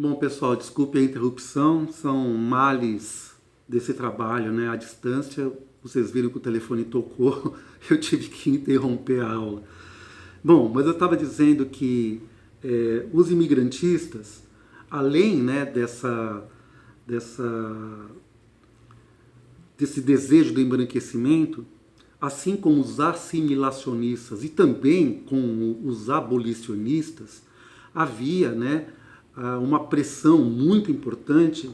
Bom, pessoal, desculpe a interrupção, são males desse trabalho, né? À distância, vocês viram que o telefone tocou, eu tive que interromper a aula. Bom, mas eu estava dizendo que os imigrantistas, além, né, desse desejo do embranquecimento, assim como os assimilacionistas e também com os abolicionistas, havia, né, uma pressão muito importante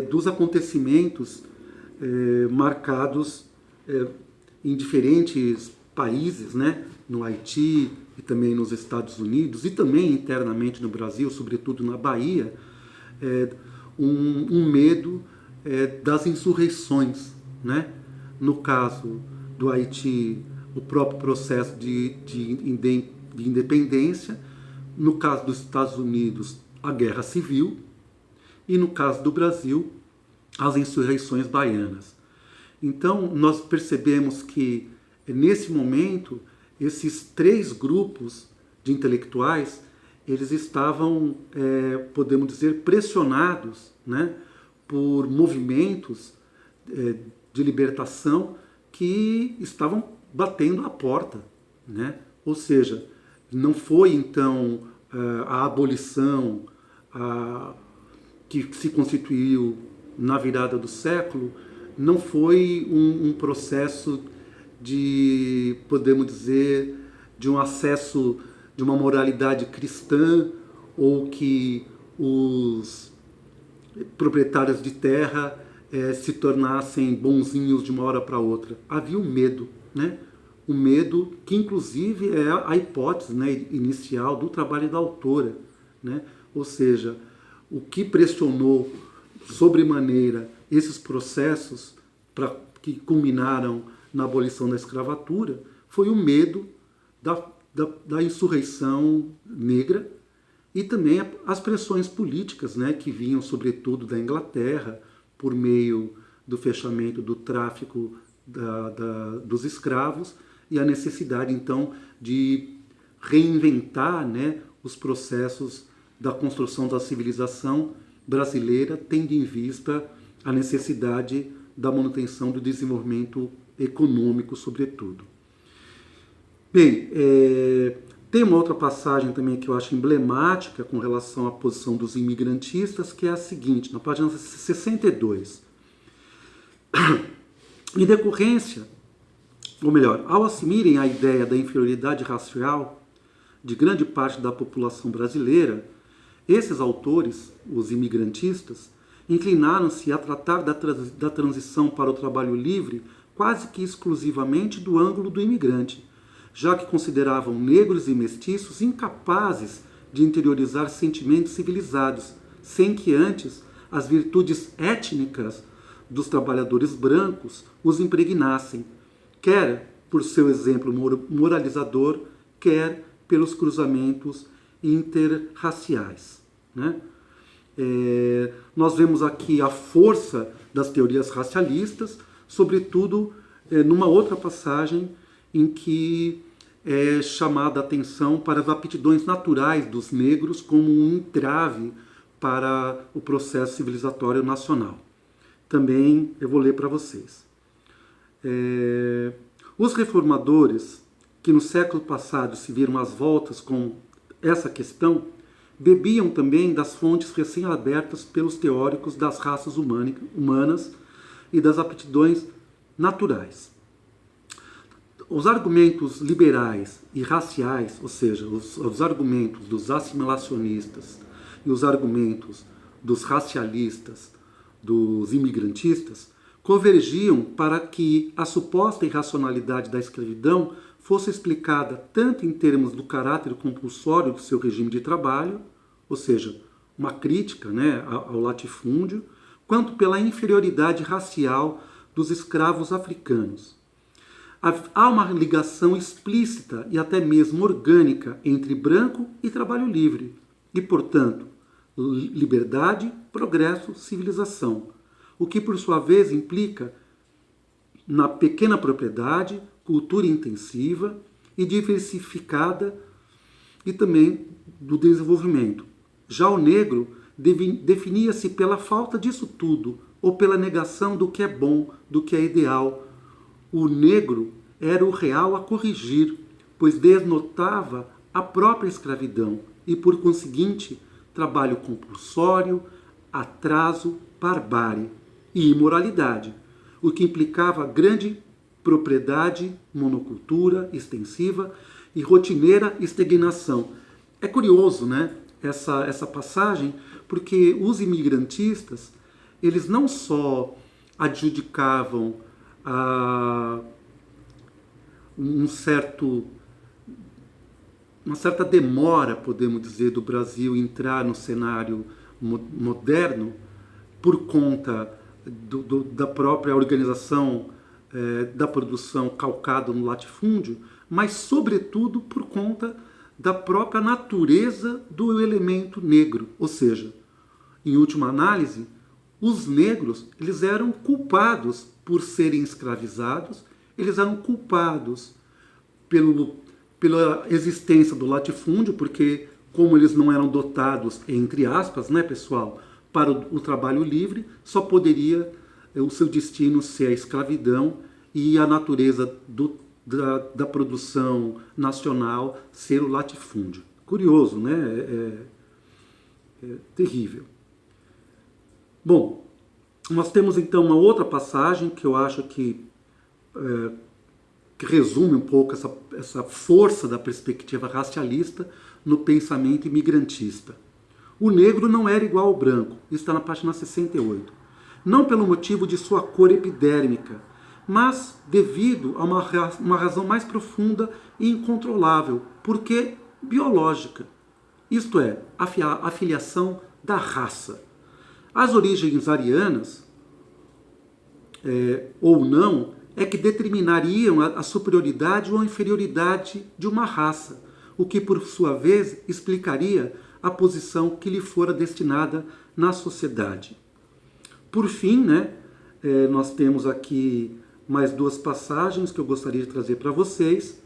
dos acontecimentos marcados em diferentes países, né, no Haiti e também nos Estados Unidos e também internamente no Brasil, sobretudo na Bahia, um medo das insurreições, né? No caso do Haiti, o próprio processo de independência. No caso dos Estados Unidos, a Guerra Civil. E no caso do Brasil, as insurreições baianas. Então, nós percebemos que, nesse momento, esses três grupos de intelectuais, eles estavam, podemos dizer, pressionados, né, por movimentos de libertação que estavam batendo a porta, né? Ou seja, não foi então a abolição que se constituiu na virada do século, não foi um processo de, podemos dizer, de um acesso de uma moralidade cristã ou que os proprietários de terra se tornassem bonzinhos de uma hora para outra. Havia um medo, né? O medo que inclusive é a hipótese, né, inicial do trabalho da autora, né? Ou seja, o que pressionou sobremaneira esses processos que culminaram na abolição da escravatura foi o medo da insurreição negra e também as pressões políticas, né, que vinham sobretudo da Inglaterra por meio do fechamento do tráfico dos escravos e a necessidade, então, de reinventar, né, os processos da construção da civilização brasileira, tendo em vista a necessidade da manutenção do desenvolvimento econômico, sobretudo. Bem, tem uma outra passagem também que eu acho emblemática com relação à posição dos imigrantistas, que é a seguinte, na página 62. Em decorrência, ou melhor, ao assumirem a ideia da inferioridade racial de grande parte da população brasileira, esses autores, os imigrantistas, inclinaram-se a tratar da transição para o trabalho livre quase que exclusivamente do ângulo do imigrante, já que consideravam negros e mestiços incapazes de interiorizar sentimentos civilizados, sem que antes as virtudes étnicas dos trabalhadores brancos os impregnassem, quer por seu exemplo moralizador, quer pelos cruzamentos interraciais, né? Nós vemos aqui a força das teorias racialistas, sobretudo numa outra passagem em que é chamada a atenção para as aptidões naturais dos negros como um entrave para o processo civilizatório nacional. Também eu vou ler para vocês. Os reformadores, que no século passado se viram às voltas com essa questão, bebiam também das fontes recém-abertas pelos teóricos das raças humanas e das aptidões naturais. Os argumentos liberais e raciais, ou seja, os argumentos dos assimilacionistas e os argumentos dos racialistas, dos imigrantistas, convergiam para que a suposta irracionalidade da escravidão fosse explicada tanto em termos do caráter compulsório do seu regime de trabalho, ou seja, uma crítica, né, ao latifúndio, quanto pela inferioridade racial dos escravos africanos. Há uma ligação explícita e até mesmo orgânica entre branco e trabalho livre, e, portanto, liberdade, progresso, civilização, o que, por sua vez, implica na pequena propriedade, cultura intensiva e diversificada e também do desenvolvimento. Já o negro definia-se pela falta disso tudo, ou pela negação do que é bom, do que é ideal. O negro era o real a corrigir, pois denotava a própria escravidão e, por conseguinte, trabalho compulsório, atraso, barbárie e imoralidade, o que implicava grande propriedade, monocultura extensiva e rotineira estagnação. É curioso, né, essa passagem, porque os imigrantistas, eles não só adjudicavam uma certa demora, podemos dizer, do Brasil entrar no cenário moderno por conta da própria organização da produção calcada no latifúndio, mas sobretudo por conta da própria natureza do elemento negro. Ou seja, em última análise, os negros, eles eram culpados por serem escravizados, eles eram culpados pela existência do latifúndio, porque como eles não eram dotados, entre aspas, né, pessoal, para o trabalho livre, só poderia o seu destino ser a escravidão e a natureza da produção nacional ser o latifúndio. Curioso, né? É terrível. Bom, nós temos então uma outra passagem que eu acho que resume um pouco essa força da perspectiva racialista no pensamento imigrantista. O negro não era igual ao branco, isso está na página 68. Não pelo motivo de sua cor epidérmica, mas devido a uma razão mais profunda e incontrolável, porque biológica. Isto é, a filiação da raça. As origens arianas, ou não, é que determinariam a superioridade ou a inferioridade de uma raça, o que, por sua vez, explicaria a posição que lhe fora destinada na sociedade. Por fim, né, nós temos aqui mais duas passagens que eu gostaria de trazer para vocês.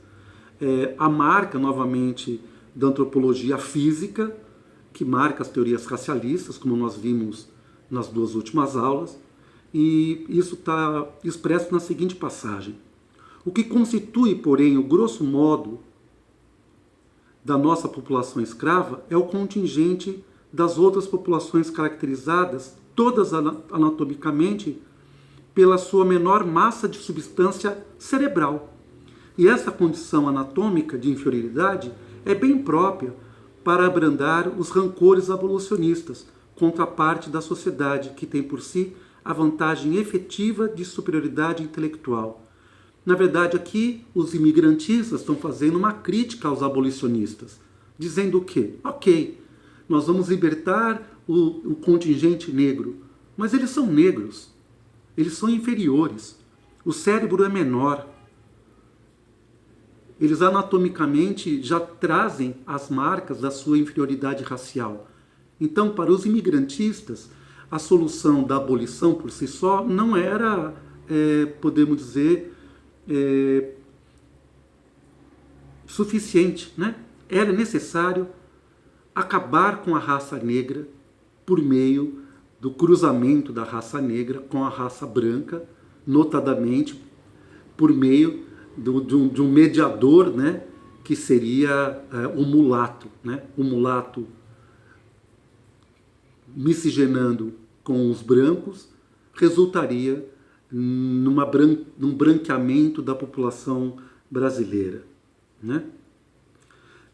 A marca, novamente, da antropologia física, que marca as teorias racialistas, como nós vimos nas duas últimas aulas, e isso está expresso na seguinte passagem. O que constitui, porém, o grosso modo da nossa população escrava é o contingente das outras populações caracterizadas, todas anatomicamente, pela sua menor massa de substância cerebral. E essa condição anatômica de inferioridade é bem própria para abrandar os rancores abolicionistas contra a parte da sociedade que tem por si a vantagem efetiva de superioridade intelectual. Na verdade, aqui os imigrantistas estão fazendo uma crítica aos abolicionistas, dizendo o quê? Ok, nós vamos libertar o contingente negro, mas eles são negros, eles são inferiores, o cérebro é menor, eles anatomicamente já trazem as marcas da sua inferioridade racial. Então, para os imigrantistas, a solução da abolição por si só não era, podemos dizer, suficiente, né? Era necessário acabar com a raça negra por meio do cruzamento da raça negra com a raça branca, notadamente por meio de um mediador, né, que seria o mulato, né? O mulato miscigenando com os brancos resultaria num branqueamento da população brasileira, né?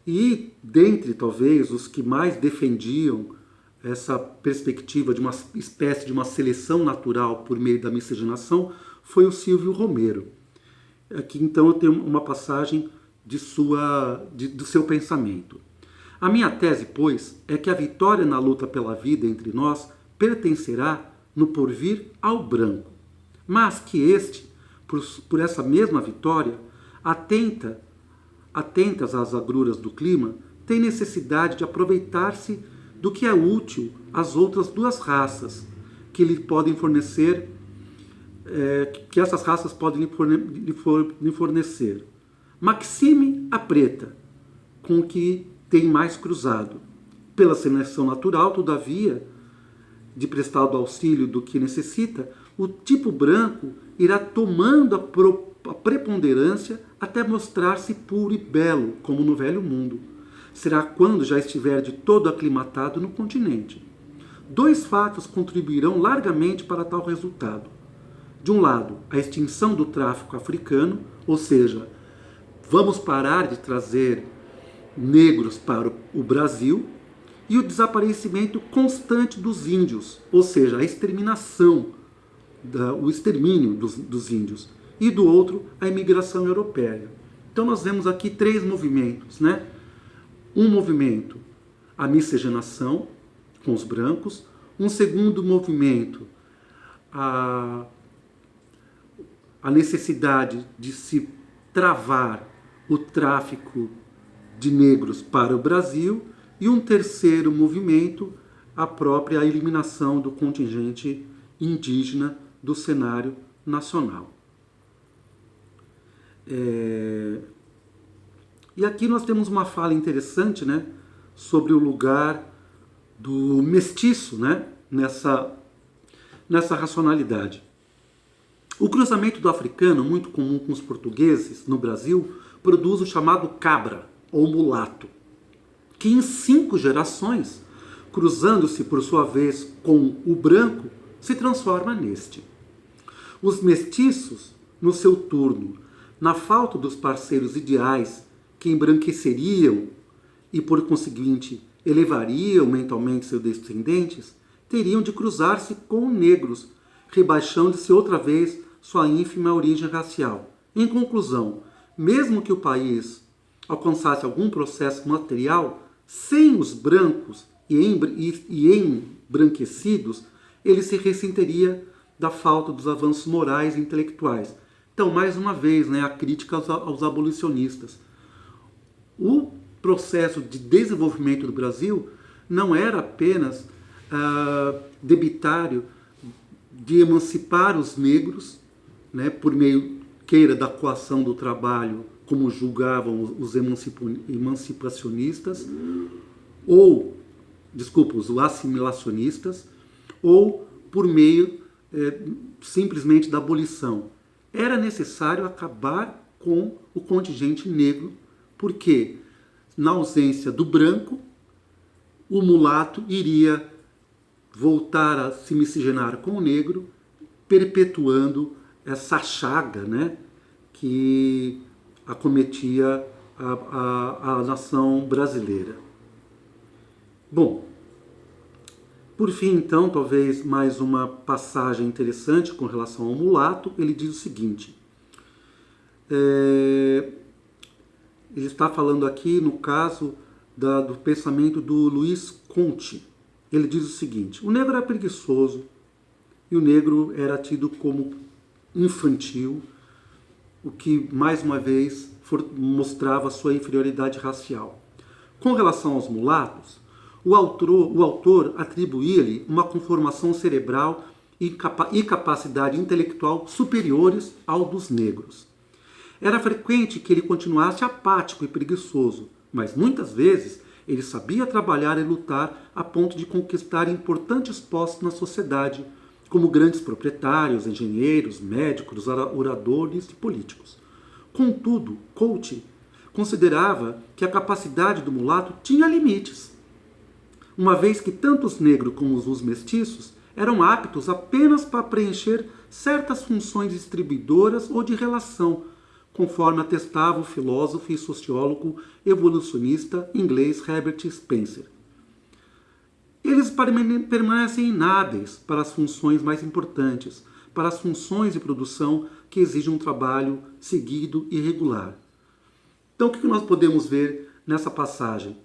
E dentre, talvez, os que mais defendiam essa perspectiva de uma espécie de uma seleção natural por meio da miscigenação foi o Silvio Romero. Aqui, então, eu tenho uma passagem do seu pensamento. A minha tese, pois, é que a vitória na luta pela vida entre nós pertencerá, no porvir, ao branco, mas que este, por essa mesma vitória, atentas às agruras do clima, tem necessidade de aproveitar-se do que é útil às outras duas raças que lhe podem fornecer, que essas raças podem lhe fornecer. Maxime a preta, com o que tem mais cruzado. Pela seleção natural, todavia, de prestado auxílio do que necessita, o tipo branco irá tomando a preponderância até mostrar-se puro e belo, como no velho mundo. Será quando já estiver de todo aclimatado no continente. Dois fatos contribuirão largamente para tal resultado. De um lado, a extinção do tráfico africano, ou seja, vamos parar de trazer negros para o Brasil, e o desaparecimento constante dos índios, ou seja, a exterminação, o extermínio dos índios. E do outro, a imigração europeia. Então nós vemos aqui três movimentos, né? Um movimento, a miscigenação com os brancos. Um segundo movimento, a necessidade de se travar o tráfico de negros para o Brasil. E um terceiro movimento, a própria eliminação do contingente indígena do cenário nacional. E aqui nós temos uma fala interessante, né, sobre o lugar do mestiço, né, nessa racionalidade. O cruzamento do africano, muito comum com os portugueses no Brasil, produz o chamado cabra, ou mulato, que em 5 gerações, cruzando-se por sua vez com o branco, se transforma neste. Os mestiços, no seu turno, na falta dos parceiros ideais que embranqueceriam e, por conseguinte, elevariam mentalmente seus descendentes, teriam de cruzar-se com negros, rebaixando-se outra vez sua ínfima origem racial. Em conclusão, mesmo que o país alcançasse algum processo material, sem os brancos e embranquecidos, ele se ressentiria da falta dos avanços morais e intelectuais. Então, mais uma vez, né, a crítica aos abolicionistas. O processo de desenvolvimento do Brasil não era apenas debitário de emancipar os negros, né, por meio, queira, da coação do trabalho, como julgavam os emancipacionistas, os assimilacionistas, ou por meio simplesmente da abolição. Era necessário acabar com o contingente negro, porque, na ausência do branco, o mulato iria voltar a se miscigenar com o negro, perpetuando essa chaga, né, que acometia a nação brasileira. Bom, por fim, então, talvez mais uma passagem interessante com relação ao mulato. Ele diz o seguinte, ele está falando aqui no caso do pensamento do Luiz Conte. Ele diz o seguinte: o negro era preguiçoso e o negro era tido como infantil, o que, mais uma vez, mostrava sua inferioridade racial. Com relação aos mulatos, o autor atribuía-lhe uma conformação cerebral e capacidade intelectual superiores ao dos negros. Era frequente que ele continuasse apático e preguiçoso, mas muitas vezes ele sabia trabalhar e lutar a ponto de conquistar importantes postos na sociedade, como grandes proprietários, engenheiros, médicos, oradores e políticos. Contudo, Couto considerava que a capacidade do mulato tinha limites, uma vez que tanto os negros como os mestiços eram aptos apenas para preencher certas funções distribuidoras ou de relação, conforme atestava o filósofo e sociólogo evolucionista inglês Herbert Spencer. Eles permanecem inábeis para as funções mais importantes, para as funções de produção que exigem um trabalho seguido e regular. Então, o que nós podemos ver nessa passagem?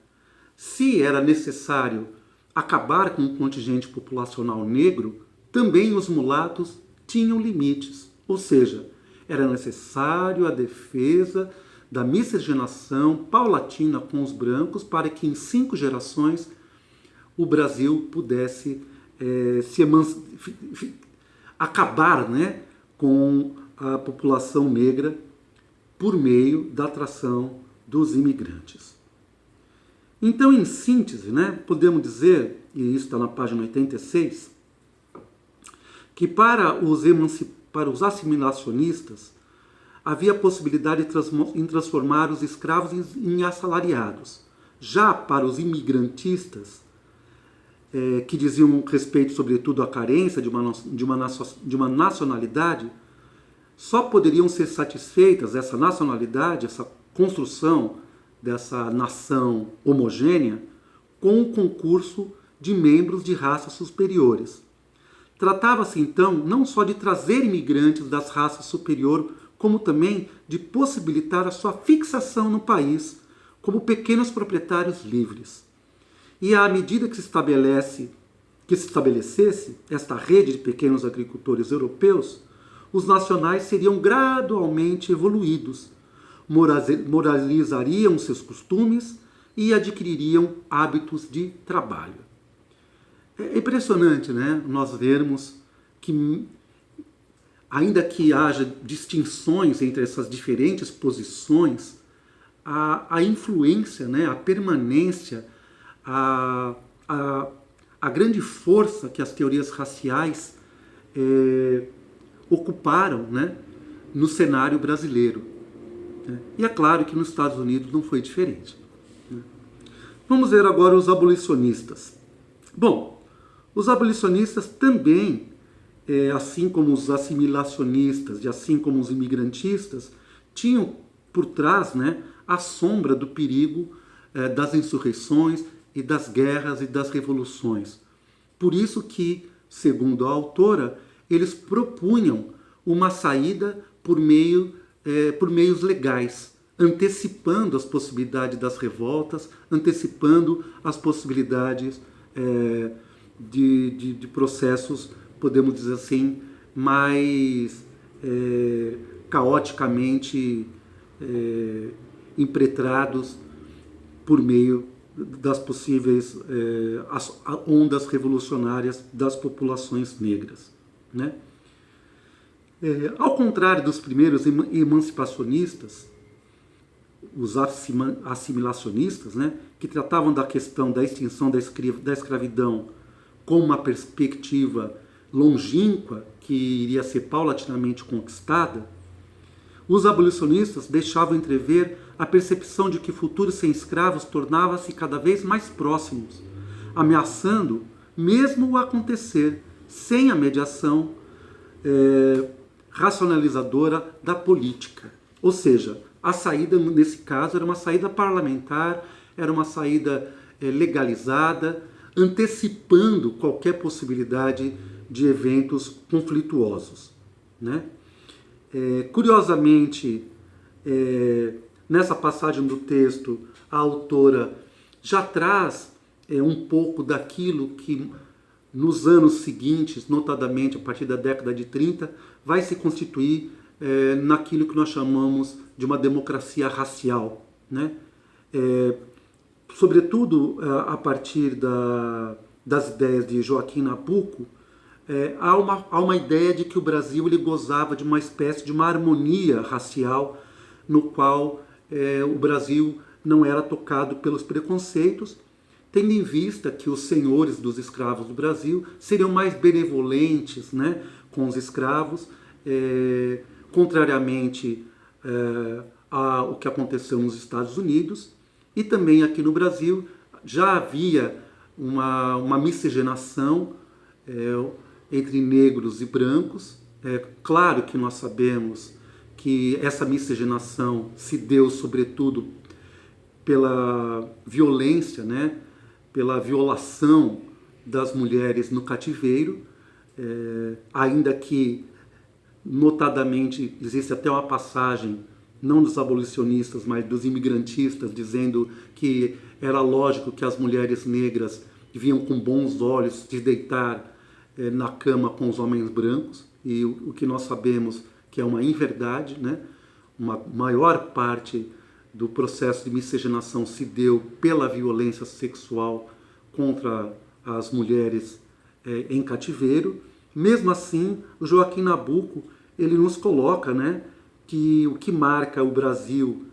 Se era necessário acabar com o contingente populacional negro, também os mulatos tinham limites, ou seja, era necessário a defesa da miscigenação paulatina com os brancos para que em 5 gerações o Brasil pudesse acabar, né, com a população negra por meio da atração dos imigrantes. Então, em síntese, né, podemos dizer, e isso está na página 86, que para os assimilacionistas havia a possibilidade de transformar os escravos em assalariados. Já para os imigrantistas, que diziam respeito sobretudo à carência de uma nacionalidade, só poderiam ser satisfeitas essa nacionalidade, essa construção dessa nação homogênea, com o concurso de membros de raças superiores. Tratava-se, então, não só de trazer imigrantes das raças superiores, como também de possibilitar a sua fixação no país como pequenos proprietários livres. E à medida que se estabelecesse esta rede de pequenos agricultores europeus, os nacionais seriam gradualmente evoluídos, moralizariam seus costumes e adquiririam hábitos de trabalho. É impressionante, né, nós vermos que, ainda que haja distinções entre essas diferentes posições, a influência, né, a permanência, a grande força que as teorias raciais ocuparam, né, no cenário brasileiro. E é claro que nos Estados Unidos não foi diferente. Vamos ver agora os abolicionistas. Bom, os abolicionistas também, assim como os assimilacionistas e assim como os imigrantistas, tinham por trás, né, a sombra do perigo das insurreições e das guerras e das revoluções. Por isso que, segundo a autora, eles propunham uma saída por meios legais, antecipando as possibilidades das revoltas, antecipando as possibilidades de processos, podemos dizer assim, mais caoticamente impetrados por meio das possíveis ondas revolucionárias das populações negras, né? Ao contrário dos primeiros emancipacionistas, os assimilacionistas, né, que tratavam da questão da extinção da escravidão com uma perspectiva longínqua que iria ser paulatinamente conquistada, os abolicionistas deixavam entrever a percepção de que futuros sem escravos tornavam-se cada vez mais próximos, ameaçando mesmo o acontecer sem a mediação racionalizadora da política. Ou seja, a saída nesse caso era uma saída parlamentar, era uma saída legalizada, antecipando qualquer possibilidade de eventos conflituosos, né? Curiosamente, nessa passagem do texto, a autora já traz um pouco daquilo que nos anos seguintes, notadamente a partir da década de 30, vai se constituir naquilo que nós chamamos de uma democracia racial, né? Sobretudo a partir das ideias de Joaquim Nabuco, há uma ideia de que o Brasil ele gozava de uma espécie de uma harmonia racial, no qual o Brasil não era tocado pelos preconceitos, tendo em vista que os senhores dos escravos do Brasil seriam mais benevolentes, né, com os escravos, contrariamente ao que aconteceu nos Estados Unidos. E também aqui no Brasil já havia uma miscigenação entre negros e brancos. Claro que nós sabemos que essa miscigenação se deu sobretudo pela violência, né, pela violação das mulheres no cativeiro, ainda que, notadamente, existe até uma passagem, não dos abolicionistas, mas dos imigrantistas, dizendo que era lógico que as mulheres negras deviam com bons olhos se deitar na cama com os homens brancos, e o que nós sabemos que é uma inverdade, né? Uma maior parte do processo de miscigenação se deu pela violência sexual contra as mulheres em cativeiro. Mesmo assim, o Joaquim Nabuco ele nos coloca, né, que o que marca o Brasil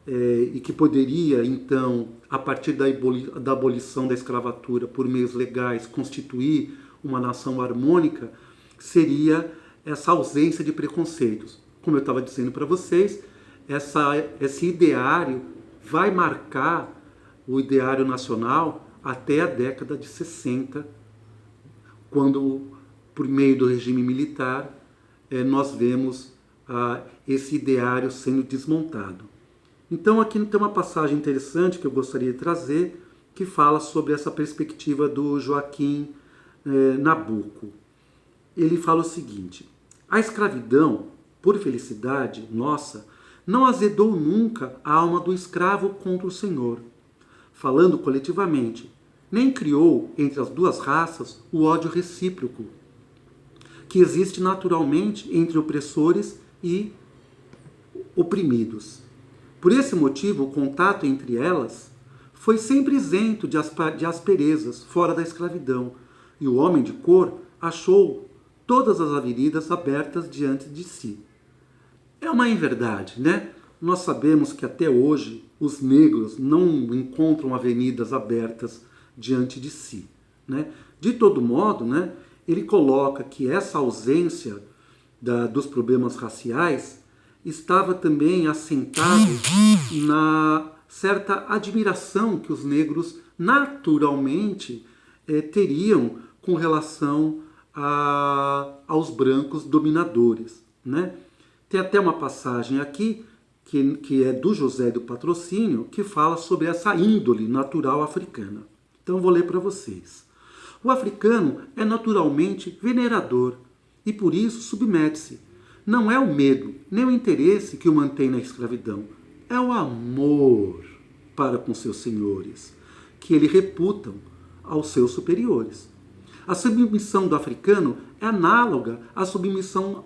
e que poderia, então, a partir da abolição da escravatura por meios legais, constituir uma nação harmônica, seria essa ausência de preconceitos. Como eu estava dizendo para vocês, esse ideário vai marcar o ideário nacional até a década de 60, quando, por meio do regime militar, nós vemos esse ideário sendo desmontado. Então aqui tem uma passagem interessante que eu gostaria de trazer, que fala sobre essa perspectiva do Joaquim Nabuco. Ele fala o seguinte: a escravidão, por felicidade nossa, não azedou nunca a alma do escravo contra o senhor, falando coletivamente, nem criou entre as duas raças o ódio recíproco, que existe naturalmente entre opressores e oprimidos. Por esse motivo, o contato entre elas foi sempre isento de asperezas fora da escravidão, e o homem de cor achou todas as avenidas abertas diante de si. É uma inverdade, né? Nós sabemos que até hoje os negros não encontram avenidas abertas diante de si, né? De todo modo, né, ele coloca que essa ausência dos problemas raciais estava também assentado na certa admiração que os negros naturalmente teriam com relação aos brancos dominadores, né? Tem até uma passagem aqui que é do José do Patrocínio, que fala sobre essa índole natural africana. Então eu vou ler para vocês. O africano é naturalmente venerador e por isso submete-se. Não é o medo, nem o interesse que o mantém na escravidão. É o amor para com seus senhores, que ele reputam aos seus superiores. A submissão do africano é análoga à submissão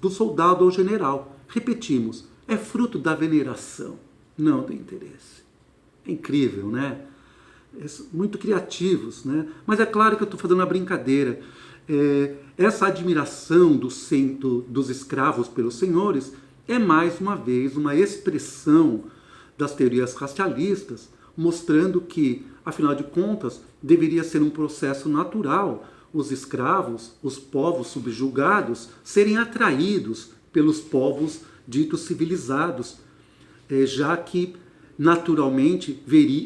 do soldado ao general. Repetimos, é fruto da veneração, não do interesse. É incrível, né? Muito criativos, né? Mas é claro que eu estou fazendo uma brincadeira. Essa admiração dos escravos pelos senhores é mais uma vez uma expressão das teorias racialistas, mostrando que, afinal de contas, deveria ser um processo natural os escravos, os povos subjugados, serem atraídos pelos povos ditos civilizados, já que naturalmente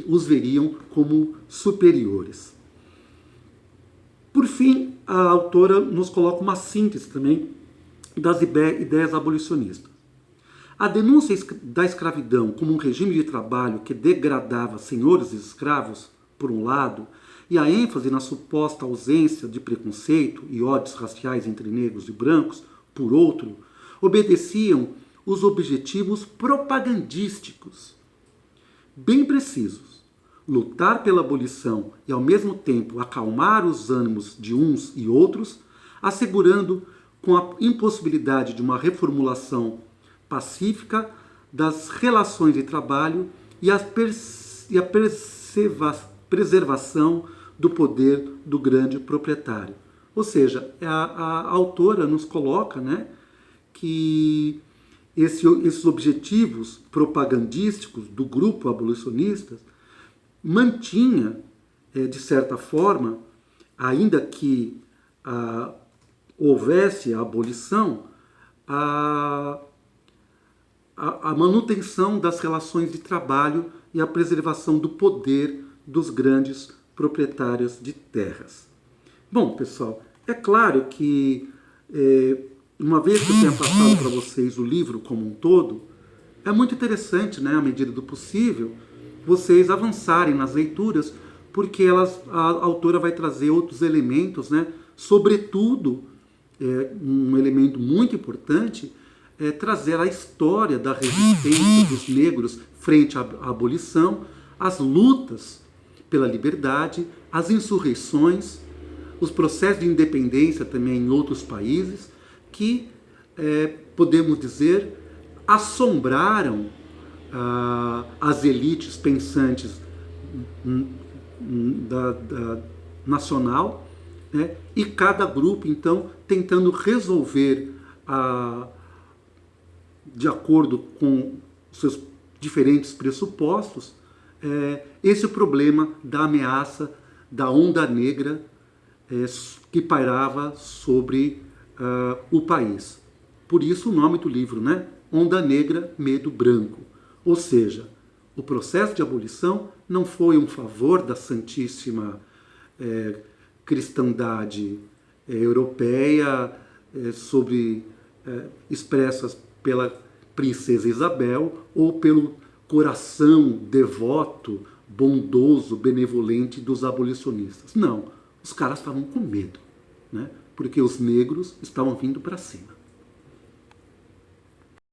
os veriam como superiores. Por fim, a autora nos coloca uma síntese também das ideias abolicionistas. A denúncia da escravidão como um regime de trabalho que degradava senhores e escravos, por um lado, e a ênfase na suposta ausência de preconceito e ódios raciais entre negros e brancos, por outro, obedeciam os objetivos propagandísticos bem precisos: lutar pela abolição e, ao mesmo tempo, acalmar os ânimos de uns e outros, assegurando, com a impossibilidade de uma reformulação pacífica das relações de trabalho e a preservação do poder do grande proprietário. Ou seja, a autora nos coloca, né, que esses objetivos propagandísticos do grupo abolicionista mantinha, de certa forma, ainda que houvesse a abolição, a manutenção das relações de trabalho e a preservação do poder dos grandes proprietários de terras. Bom, pessoal, é claro que, uma vez que eu tenha passado para vocês o livro como um todo, é muito interessante, né, à medida do possível, vocês avançarem nas leituras, porque a autora vai trazer outros elementos, né, sobretudo, um elemento muito importante, trazer a história da resistência dos negros frente à abolição, as lutas pela liberdade, as insurreições, os processos de independência também em outros países, que, podemos dizer, assombraram as elites pensantes nacional, né? E cada grupo, então, tentando resolver, de acordo com seus diferentes pressupostos, esse problema da ameaça da onda negra que pairava sobre o país. Por isso o nome do livro, né? Onda Negra, Medo Branco. Ou seja, o processo de abolição não foi um favor da Santíssima cristandade europeia expressas pela princesa Isabel ou pelo coração devoto, bondoso, benevolente dos abolicionistas. Não, os caras estavam com medo, né? Porque os negros estavam vindo para cima.